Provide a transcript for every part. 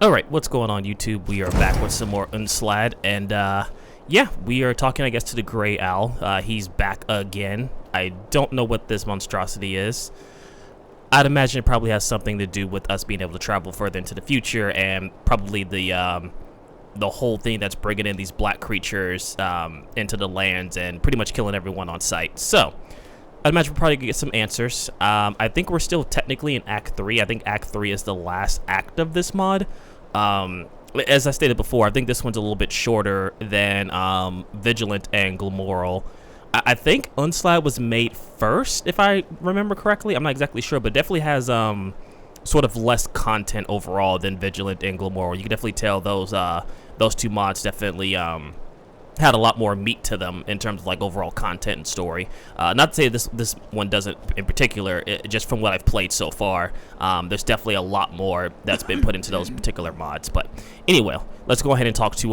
Alright, what's going on YouTube? We are back with some more Unslaad, and yeah, we are talking, I guess, to the Grey Owl. He's back again. I don't know what this monstrosity is. I'd imagine it probably has something to do with us being able to travel further into the future, and probably the whole thing that's bringing in these black creatures into the lands and pretty much killing everyone on sight. So, I'd imagine we'll probably get some answers. I think we're still technically in Act 3. I think Act 3 is the last act of this mod. As I stated before, I think this one's a little bit shorter than Vigilant and Glamoural. I think Unslaad was made first, if I remember correctly. I'm not exactly sure, but definitely has sort of less content overall than Vigilant and Glamoural. You can definitely tell those two mods definitely had a lot more meat to them in terms of like overall content and story. Not to say this one doesn't in particular, just from what I've played so far. There's definitely a lot more that's been put into those particular mods. But anyway, let's go ahead and talk to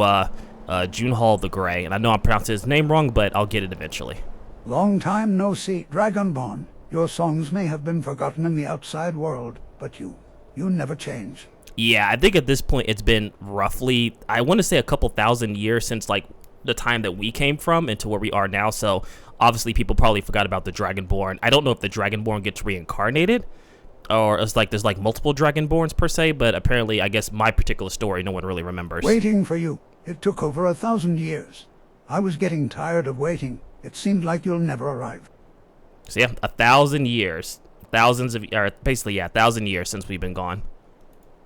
Jhunal the Grey. And I know I'm pronouncing his name wrong, but I'll get it eventually. Long time no see, Dragonborn. Your songs may have been forgotten in the outside world, but you never change. Yeah, I think at this point it's been roughly, I want to say a couple thousand years since like the time that we came from into where we are now. So obviously people probably forgot about the Dragonborn. I don't know if the Dragonborn gets reincarnated or it's like there's like multiple Dragonborns per se, but apparently I guess my particular story no one really remembers. Waiting for you. It took over 1,000 years. I was getting tired of waiting. It seemed like you'll never arrive. So yeah, 1,000 years. Basically, yeah, 1,000 years since we've been gone.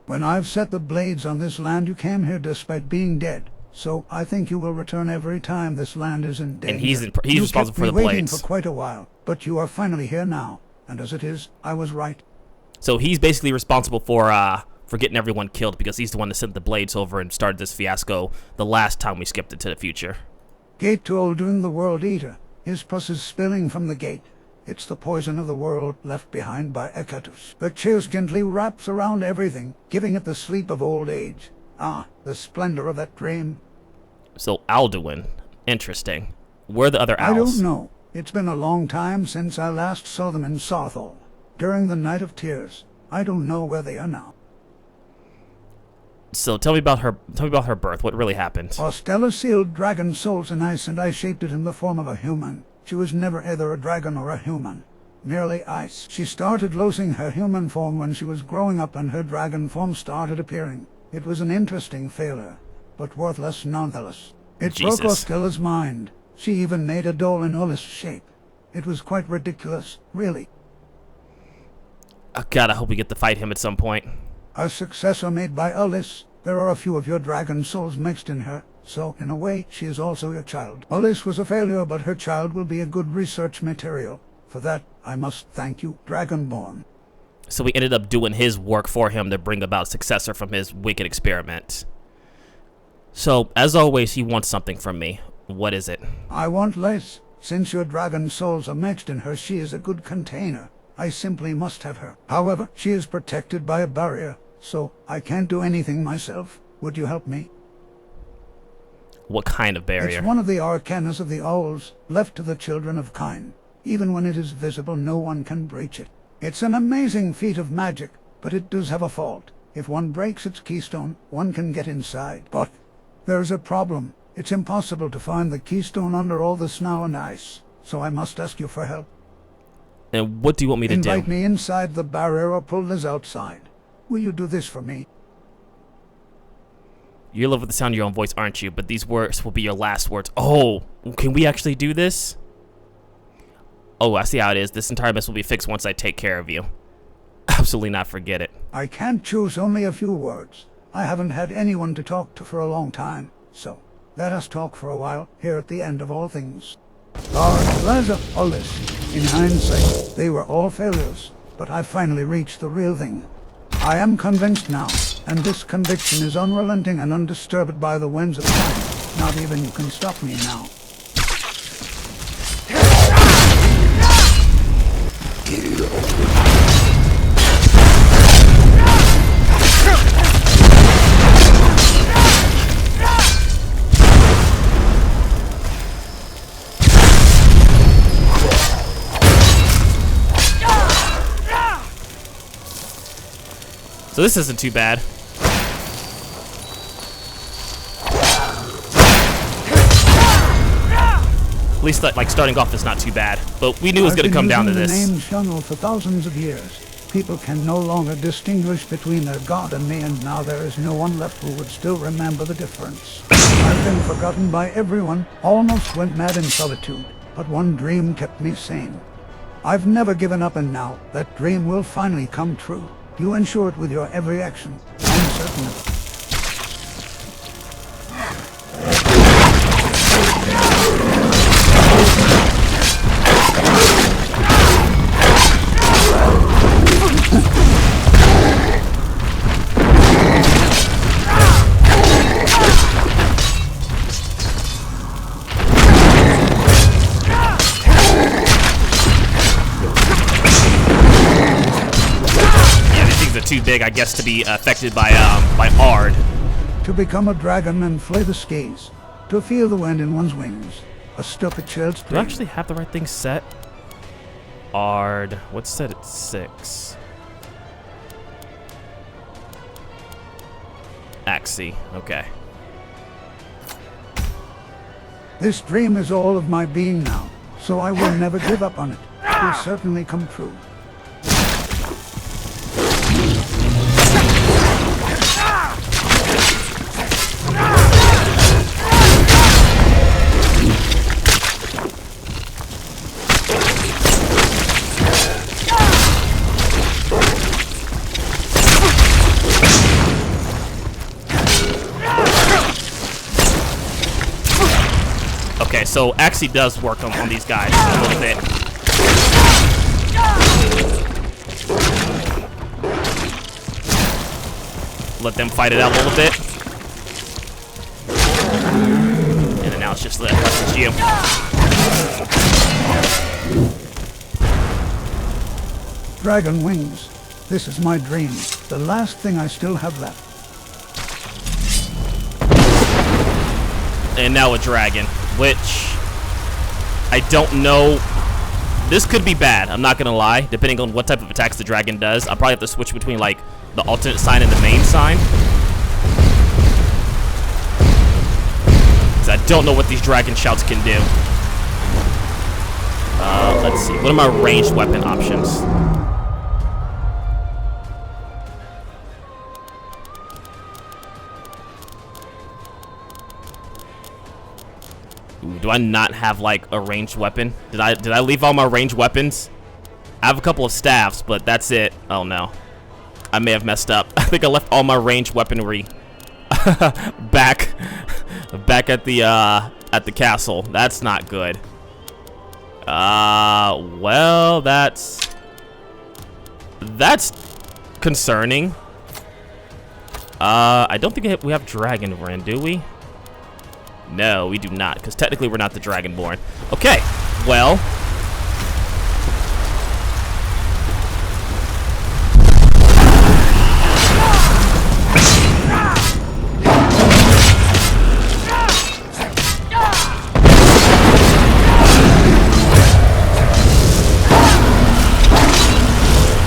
When I've set the blades on this land, you came here despite being dead. So I think you will return every time this land is in danger. And he's responsible for the blades. Waiting for quite a while, but you are finally here now. And as it is, I was right. So he's basically responsible for getting everyone killed because he's the one that sent the blades over and started this fiasco the last time we skipped into the future. Gate to Uldun the World Eater. His pus is spilling from the gate. It's the poison of the world left behind by Ekatus. The chill gently wraps around everything, giving it the sleep of old age. Ah, the splendor of that dream. So Alduin, interesting. Where are the other owls? I don't know. It's been a long time since I last saw them in Sarthal. During the Night of Tears. I don't know where they are now. So tell me about her birth. What really happened? Ostella sealed dragon souls in ice, and I shaped it in the form of a human. She was never either a dragon or a human. Merely ice. She started losing her human form when she was growing up, and her dragon form started appearing. It was an interesting failure, but worthless nonetheless. It broke Ostella's mind. She even made a doll in Ulis shape. It was quite ridiculous, really. Oh God, I hope we get to fight him at some point. A successor made by Ulis. There are a few of your dragon souls mixed in her, so in a way she is also your child. Ulis was a failure, but her child will be a good research material. For that, I must thank you, Dragonborn. So we ended up doing his work for him to bring about a successor from his wicked experiment. So, as always, he wants something from me. What is it? I want Liz. Since your dragon souls are mixed in her, she is a good container. I simply must have her. However, she is protected by a barrier, so I can't do anything myself. Would you help me? What kind of barrier? It's one of the arcanas of the owls, left to the children of Kine. Even when it is visible, no one can breach it. It's an amazing feat of magic, but it does have a fault. If one breaks its keystone, one can get inside. But there's a problem. It's impossible to find the keystone under all the snow and ice, so I must ask you for help. And what do you want me to do? Invite me inside the barrier or pull Liz outside. Will you do this for me? You love with the sound of your own voice, aren't you? But these words will be your last words. Oh, can we actually do this? Oh, I see how it is. This entire mess will be fixed once I take care of you. Absolutely not, forget it. I can't choose only a few words. I haven't had anyone to talk to for a long time, so let us talk for a while here at the end of all things. In hindsight, they were all failures, but I finally reached the real thing. I am convinced now, and this conviction is unrelenting and undisturbed by the winds of time. Not even you can stop me now. So this isn't too bad. At least, like, starting off is not too bad. But we knew it was going to come down to this. I've been using the name Jhunal for thousands of years. People can no longer distinguish between their god and me, and now there is no one left who would still remember the difference. I've been forgotten by everyone, almost went mad in solitude, but one dream kept me sane. I've never given up, and now that dream will finally come true. You ensure it with your every action. I'm certain of it. Too big, I guess, to be affected by Ard. To become a dragon and flay the skies, to feel the wind in one's wings, a stupid child's dream. Do I actually have the right thing set? Ard, what's set at 6? Axie, okay. This dream is all of my being now, so I will never give up on it. It will certainly come true. Okay, so Axie does work on these guys a little bit. Let them fight it out a little bit. And then now it's just you. Dragon wings. This is my dream. The last thing I still have left. And now a dragon, which I don't know. This could be bad, I'm not gonna lie, depending on what type of attacks the dragon does. I'll probably have to switch between like the alternate sign and the main sign, because I don't know what these dragon shouts can do. Let's see, what are my ranged weapon options? Ooh, do I not have like a ranged weapon? Did I leave all my ranged weapons? I have a couple of staffs, but that's it. Oh no, I may have messed up. I think I left all my ranged weaponry back at the castle. That's not good. Well, that's concerning. I don't think we have Dragonborn, do we? No, we do not, because technically we're not the Dragonborn. Okay, well.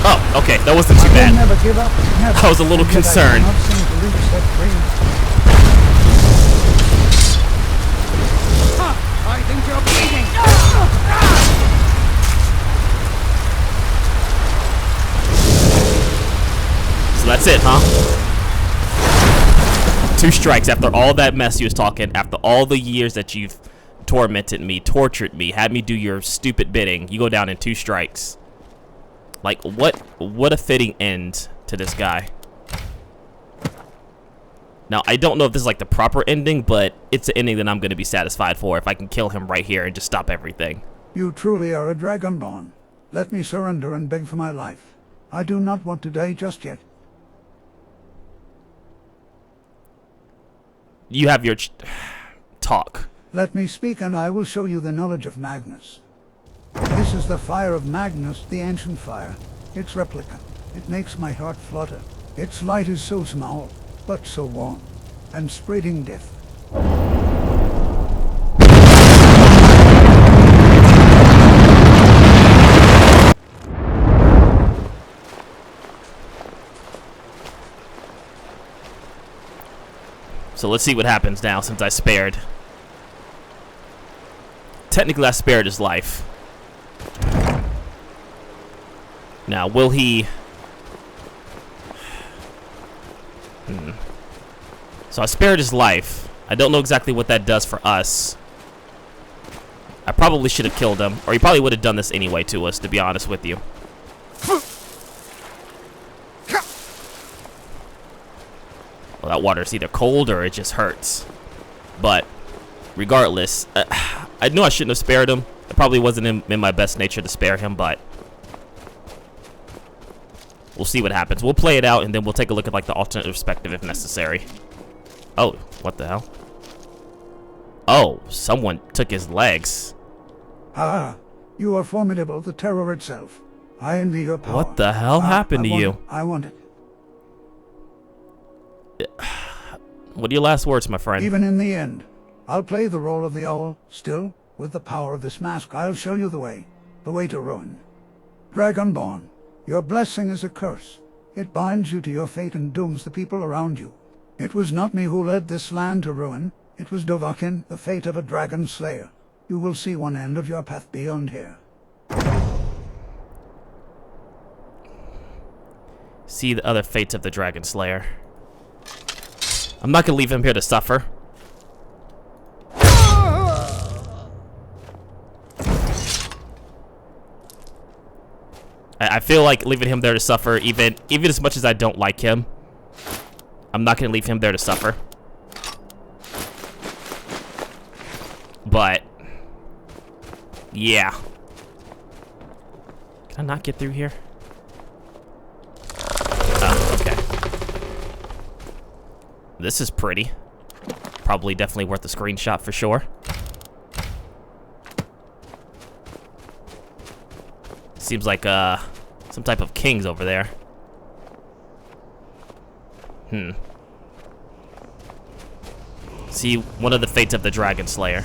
Oh, okay, that wasn't too bad. Never give up. Never. I was a little concerned. I think you're bleeding. So that's it, huh? 2 strikes after all that mess you was talking, after all the years that you've tormented me, tortured me, had me do your stupid bidding. You go down in 2 strikes. Like, what a fitting end to this guy. Now, I don't know if this is like the proper ending, but it's an ending that I'm going to be satisfied for if I can kill him right here and just stop everything. You truly are a Dragonborn. Let me surrender and beg for my life. I do not want to die just yet. You have your talk. Let me speak and I will show you the knowledge of Magnus. This is the fire of Magnus, the ancient fire. Its replica. It makes my heart flutter. Its light is so small, but so warm, and spreading death. So let's see what happens now since I spared. technically I spared his life. Now, will he... So I spared his life. I don't know exactly what that does for us. I probably should have killed him, or he probably would have done this anyway to us, to be honest with you. Well, that water is either cold or it just hurts. But regardless, I knew I shouldn't have spared him. It probably wasn't in my best nature to spare him, but we'll see what happens. We'll play it out, and then we'll take a look at like the alternate perspective if necessary. Oh, what the hell? Oh, someone took his legs. Ah, you are formidable, the terror itself. I envy your power. What the hell happened to you? I want it. What are your last words, my friend? Even in the end, I'll play the role of the owl. Still, with the power of this mask, I'll show you the way to ruin. Dragonborn, your blessing is a curse. It binds you to your fate and dooms the people around you. It was not me who led this land to ruin. It was Dovahkiin, the fate of a dragon slayer. You will see one end of your path beyond here. See the other fates of the dragon slayer. I'm not gonna leave him here to suffer. I feel like leaving him there to suffer, even as much as I don't like him. I'm not gonna leave him there to suffer. But yeah. Can I not get through here? Oh, okay. This is pretty. Probably definitely worth a screenshot for sure. Seems like some type of kings over there. See, one of the fates of the dragon slayer.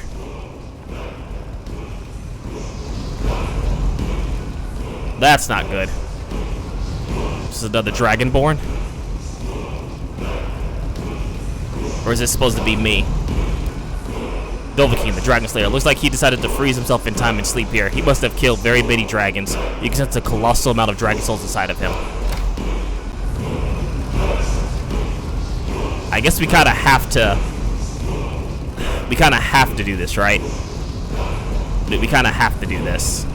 That's not good. This is another Dragonborn? Or is this supposed to be me? Dovahkiin, the Dragon Slayer. Looks like he decided to freeze himself in time and sleep here. He must have killed very many dragons. You can sense a colossal amount of dragon souls inside of him. I guess we kind of have to... We kind of have to do this, right? We kind of have to do this.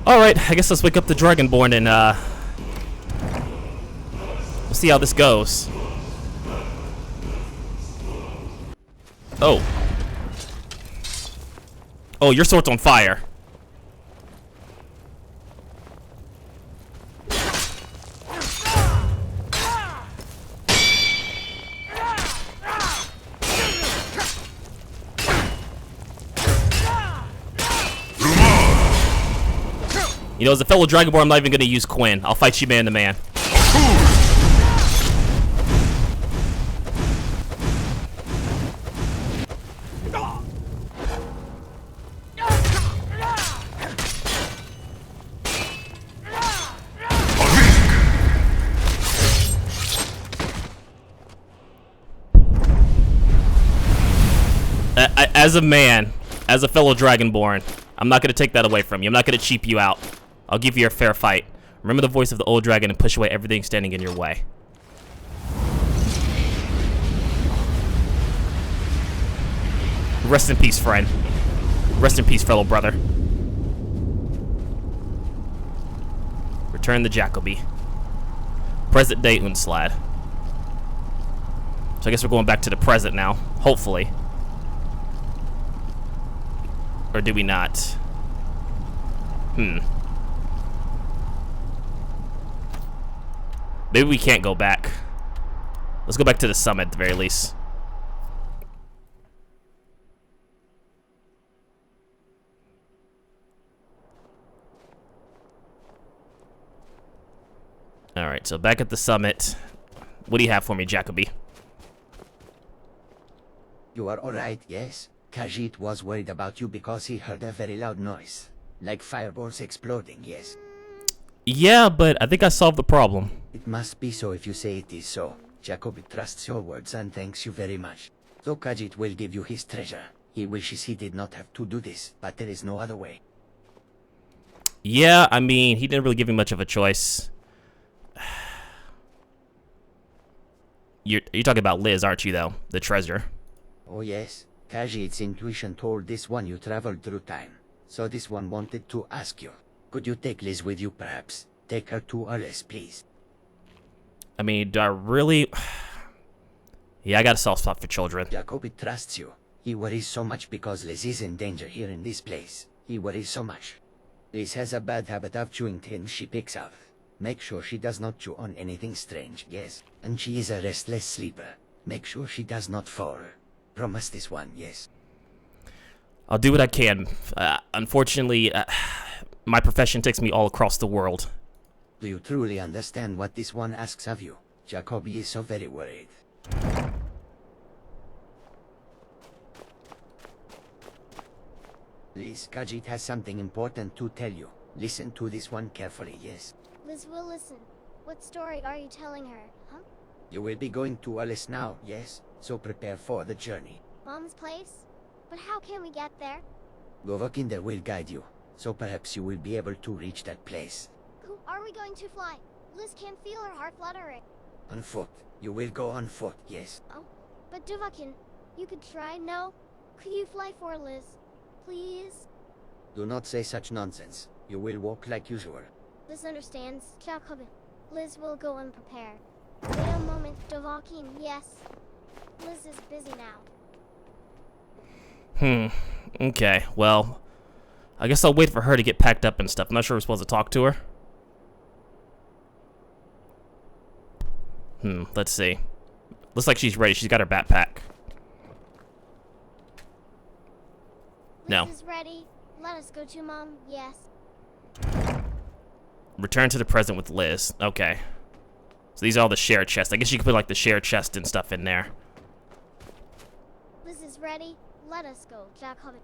Alright, I guess let's wake up the Dragonborn and, we'll see how this goes. Oh. Oh, your sword's on fire. You know, as a fellow Dragonborn, I'm not even going to use Quinn. I'll fight you man to man. As a man, as a fellow Dragonborn, I'm not going to take that away from you. I'm not going to cheap you out. I'll give you a fair fight. Remember the voice of the old dragon and push away everything standing in your way. Rest in peace, friend. Rest in peace, fellow brother. Return the Jacoby. Present day Unslaad. So I guess we're going back to the present now. Hopefully. Or do we not? Maybe we can't go back. Let's go back to the summit at the very least. Alright, so back at the summit. What do you have for me, Jacoby? You are alright, yes? Khajiit was worried about you because he heard a very loud noise. Like fireballs exploding, yes? Yeah, but I think I solved the problem. It must be so if you say it is so. Jacoby trusts your words and thanks you very much. So Khajiit will give you his treasure. He wishes he did not have to do this, but there is no other way. Yeah, I mean, he didn't really give me much of a choice. You're talking about Liz, aren't you, though? The treasure. Oh yes, Khajiit's intuition told this one you traveled through time. So this one wanted to ask you. Could you take Liz with you, perhaps? Take her to Alice, please. I mean, do I really... Yeah, I got a soft spot for children. Jacobi trusts you. He worries so much because Liz is in danger here in this place. He worries so much. Liz has a bad habit of chewing things she picks up. Make sure she does not chew on anything strange, yes. And she is a restless sleeper. Make sure she does not fall. Promise this one, yes. I'll do what I can. Unfortunately, my profession takes me all across the world. Do you truly understand what this one asks of you? Jacobi is so very worried. Liz, Khajiit has something important to tell you. Listen to this one carefully, yes? Liz will listen. What story are you telling her, huh? You will be going to Alice now, yes? So prepare for the journey. Mom's place? But how can we get there? Govakinder will guide you, so perhaps you will be able to reach that place. Who are we going to fly? Liz can feel her heart fluttering. On foot. You will go on foot, yes? Oh, but Duvakin, you could try, no? Could you fly for Liz? Please? Do not say such nonsense. You will walk like usual. Liz understands, Jacobin. Liz will go unprepared. Wait a moment, Duvakin, yes. Liz is busy now. Okay, well, I guess I'll wait for her to get packed up and stuff. I'm not sure we're supposed to talk to her. Let's see. Looks like she's ready. She's got her backpack. No. Liz is ready. Let us go to Mom, yes. Return to the present with Liz. Okay. So these are all the shared chests. I guess you could put like the shared chest and stuff in there. Liz is ready. Let us go, Jacobin.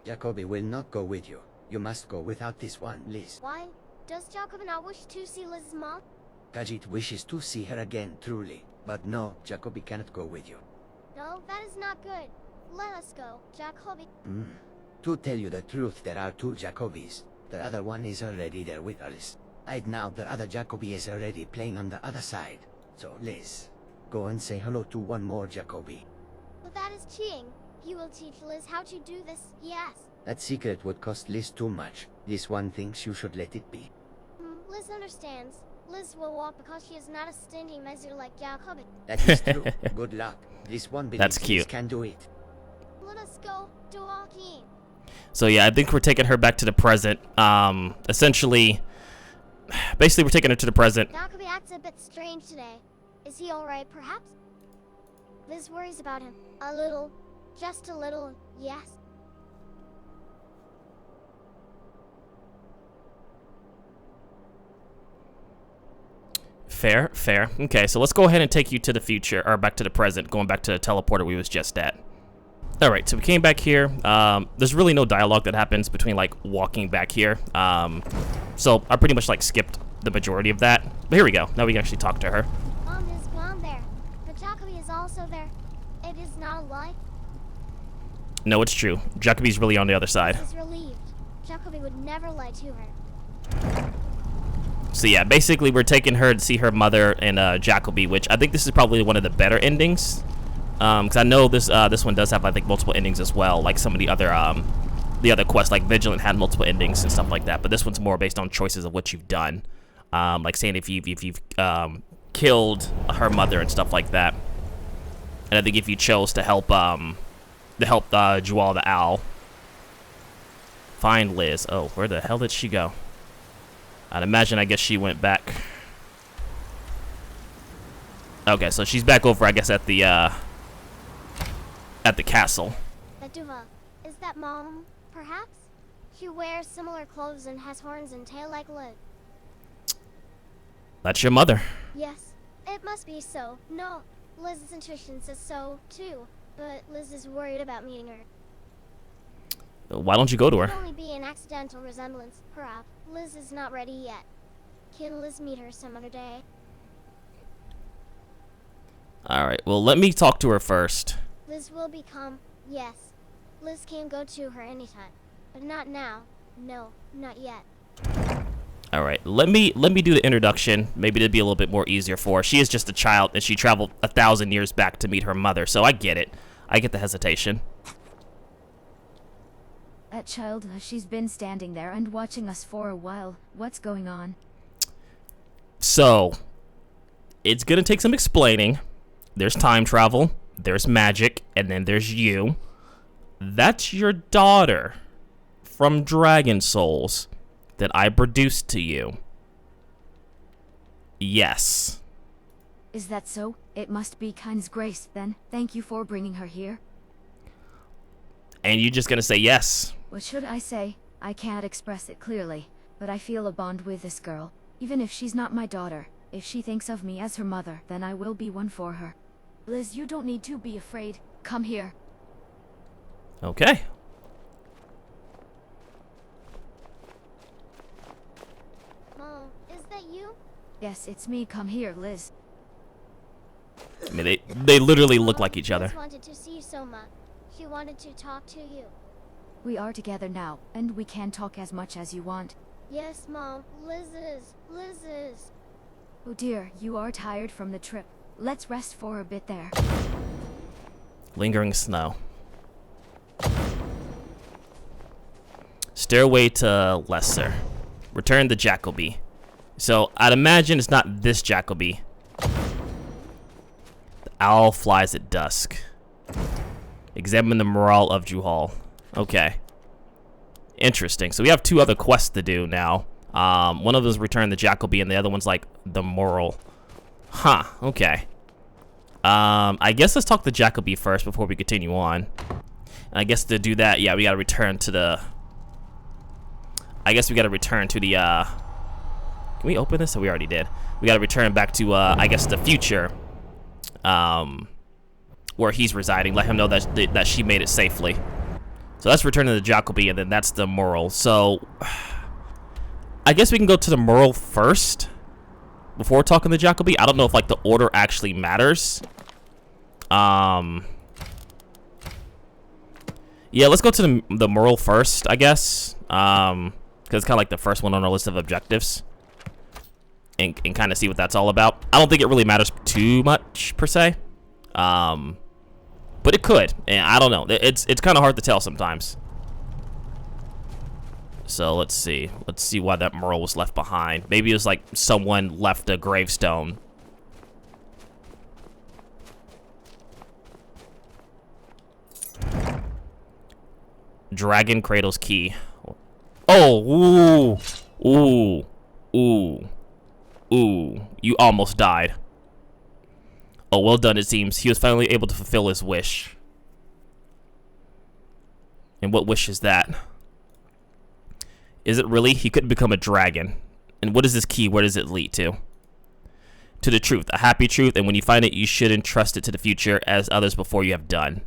Jacobi will not go with you. You must go without this one, Liz. Why? Does Jacobin not wish to see Liz's mom? Khajiit wishes to see her again, truly. But no, Jacobi cannot go with you. No, that is not good. Let us go, Jacobi. To tell you the truth, there are two Jacobis. The other one is already there with us. Right now, the other Jacobi is already playing on the other side. So, Liz, go and say hello to one more Jacobi. But that is cheating. You will teach Liz how to do this, yes. That secret would cost Liz too much. This one thinks you should let it be. Liz understands. Liz will walk because she is not a stingy measure like Jacobin. That is true. Good luck. This one believes That's cute. Liz can do it. Let us go, Duakin. So yeah, I think we're taking her back to the present. Essentially, basically we're taking her to the present. Jacobi acts a bit strange today. Is he alright, perhaps? Liz worries about him. A little. Just a little, yes. Fair, fair. Okay, so let's go ahead and take you to the future, or back to the present, going back to the teleporter we was just at. Alright, so we came back here. There's really no dialogue that happens between, like, walking back here. So I pretty much, like, skipped the majority of that. But here we go. Now we can actually talk to her. Mom is gone there, but Jacobi is also there. It is not a lie. No, it's true. Jacobi's really on the other side. Liz is relieved. Jacobi would never lie to her. So yeah, basically we're taking her to see her mother and Jacobi, which I think this is probably one of the better endings. Because I know this one does have, I think, multiple endings as well, like some of the other quests, like Vigilant had multiple endings and stuff like that. But this one's more based on choices of what you've done, like saying if you've killed her mother and stuff like that. And I think if you chose to help Jhunal the Owl find Liz. Oh, where the hell did she go? I'd imagine, I guess she went back. Okay, so she's back over, I guess, at the castle. Duva, is that Mom, perhaps? She wears similar clothes and has horns and tail like Liz. That's your mother. Yes, it must be so. No, Liz's intuition says so, too. But Liz is worried about meeting her. Why don't you go to It her? could only be an accidental resemblance, perhaps. Liz is not ready yet. Can Liz meet her some other day? Alright, well, let me talk to her first. Liz will become, yes. Liz can go to her anytime. But not now. No, not yet. All right, let me do the introduction. Maybe it'd be a little bit more easier for her. She is just a child, and she traveled 1,000 years back to meet her mother, so I get it. I get the hesitation. That child, she's been standing there and watching us for a while. What's going on? So, it's gonna take some explaining. There's time travel, there's magic, and then there's you. That's your daughter from Dragon Souls that I produced to you. Yes. Is that so? It must be Kind's grace, then. Thank you for bringing her here. And you're just gonna say yes. What should I say? I can't express it clearly, but I feel a bond with this girl. Even if she's not my daughter, if she thinks of me as her mother, then I will be one for her. Liz, you don't need to be afraid. Come here. Okay. Mom, is that you? Yes, it's me. Come here, Liz. I mean, they literally look like each other. Liz wanted to see you so much. She wanted to talk to you. We are together now, and we can talk as much as you want. Yes, Mom. Liz is. Oh dear, you are tired from the trip. Let's rest for a bit there. Lingering snow. Stairway to Lesser. Return the Jacoby. So, I'd imagine it's not this Jacoby. The owl flies at dusk. Examine the morale of Jhunal. Okay. Interesting. So we have 2 other quests to do now. One of them is return the Jacoby, and the other one's like the moral. Huh. Okay. I guess let's talk the Jacoby first before we continue on. And I guess to do that, yeah, we gotta return to the... I guess we gotta return to the, Can we open this? Oh, we already did. We gotta return back to, I guess, the future. Where he's residing. Let him know that she made it safely. So that's return to the Jacoby, and then that's the moral. So, I guess we can go to the moral first before talking to the Jacoby. I don't know if, like, the order actually matters. Yeah, let's go to the moral first, I guess. Because it's kind of like the first one on our list of objectives. And kind of see what that's all about. I don't think it really matters too much, per se. But it could. And I don't know. It's kind of hard to tell sometimes. So let's see. Let's see why that moral was left behind. Maybe it was like someone left a gravestone. Dragon Cradle's key. Oh, ooh, ooh, ooh, ooh. You almost died. Oh, well done, it seems. He was finally able to fulfill his wish. And what wish is that? Is it really? He couldn't become a dragon. And what is this key? Where does it lead to? To the truth, a happy truth, and when you find it, you should entrust it to the future as others before you have done.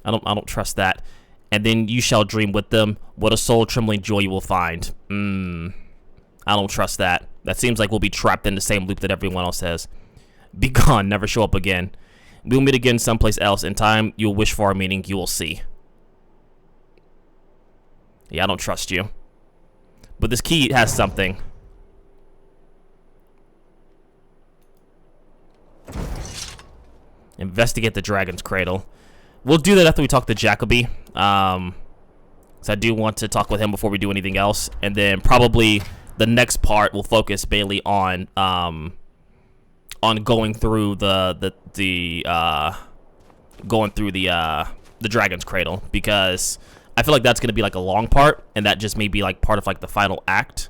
I don't trust that. And then you shall dream with them. What a soul-trembling joy you will find. I don't trust that. That seems like we'll be trapped in the same loop that everyone else has. Be gone, never show up again. We'll meet again someplace else. In time, you'll wish for our meeting. You will see. Yeah, I don't trust you. But this key has something. Investigate the dragon's cradle. We'll do that after we talk to Jacoby. So I do want to talk with him before we do anything else. And then probably the next part will focus mainly on going through the dragon's cradle, because I feel like that's gonna be like a long part, and that just may be like part of like the final act.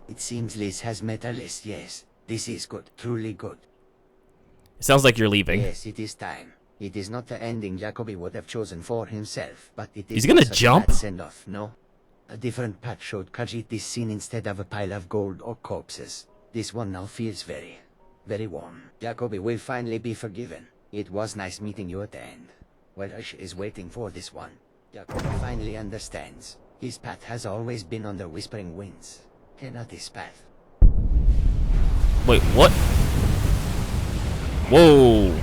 It seems Liz has met a list, yes. This is good, truly good. It sounds like you're leaving. Yes, it is time. It is not the ending Jacoby would have chosen for himself, but it is... He's gonna such a jump? bad send-off, no? A different path showed Khajiit this scene instead of a pile of gold or corpses. This one now feels very, very warm. Jacoby will finally be forgiven. It was nice meeting you at the end. Well, Ash is waiting for this one. Jacoby finally understands. His path has always been on the Whispering Winds, and not his path. Wait, what? Whoa.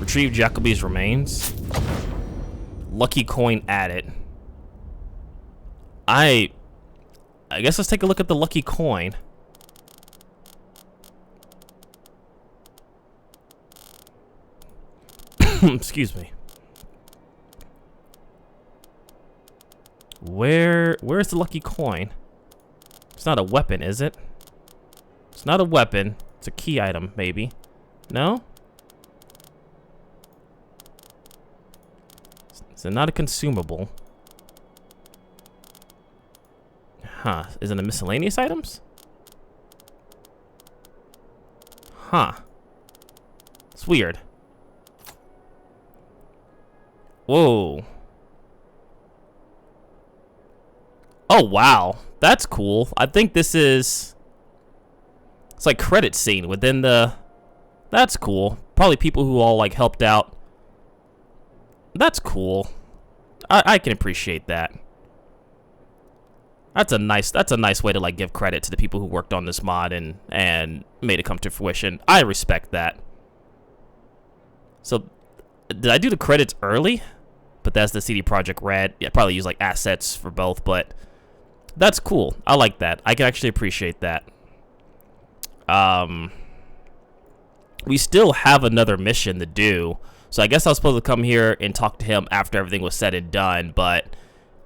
Retrieve Jacoby's remains. Lucky coin added. I guess let's take a look at the lucky coin. Excuse me. Where's the lucky coin? It's not a weapon, is it? It's not a weapon. It's a key item, maybe. No? Is it not a consumable? Huh. Is it a miscellaneous items? Huh. It's weird. Whoa. Oh, wow. That's cool. I think this is... It's like credit scene within the... That's cool. Probably people who all, like, helped out. That's cool. I can appreciate that. That's a nice way to, like, give credit to the people who worked on this mod and made it come to fruition. I respect that. So, did I do the credits early? But that's the CD Projekt Red. Yeah, probably use, like, assets for both, but... That's cool. I like that. I can actually appreciate that. We still have another mission to do. So I guess I was supposed to come here and talk to him after everything was said and done, but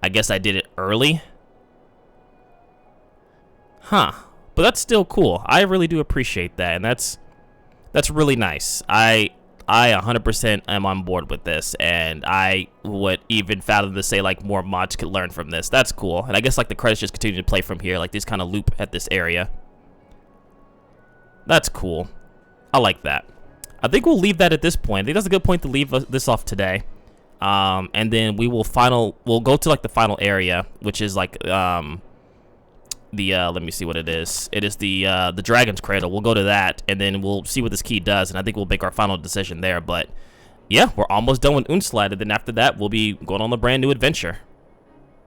I guess I did it early. Huh. But that's still cool. I really do appreciate that, and that's really nice. I 100% am on board with this, and I would even fathom to say, like, more mods could learn from this. That's cool. And I guess, like, the credits just continue to play from here, like, these kind of loop at this area. That's cool. I like that. I think we'll leave that at this point. I think that's a good point to leave this off today. And then we'll go to, like, the final area, which is, like, let me see what it is. It is the Dragon's Cradle. We'll go to that, and then we'll see what this key does, and I think we'll make our final decision there. But, yeah, we're almost done with Unslaad, and then after that, we'll be going on a brand new adventure.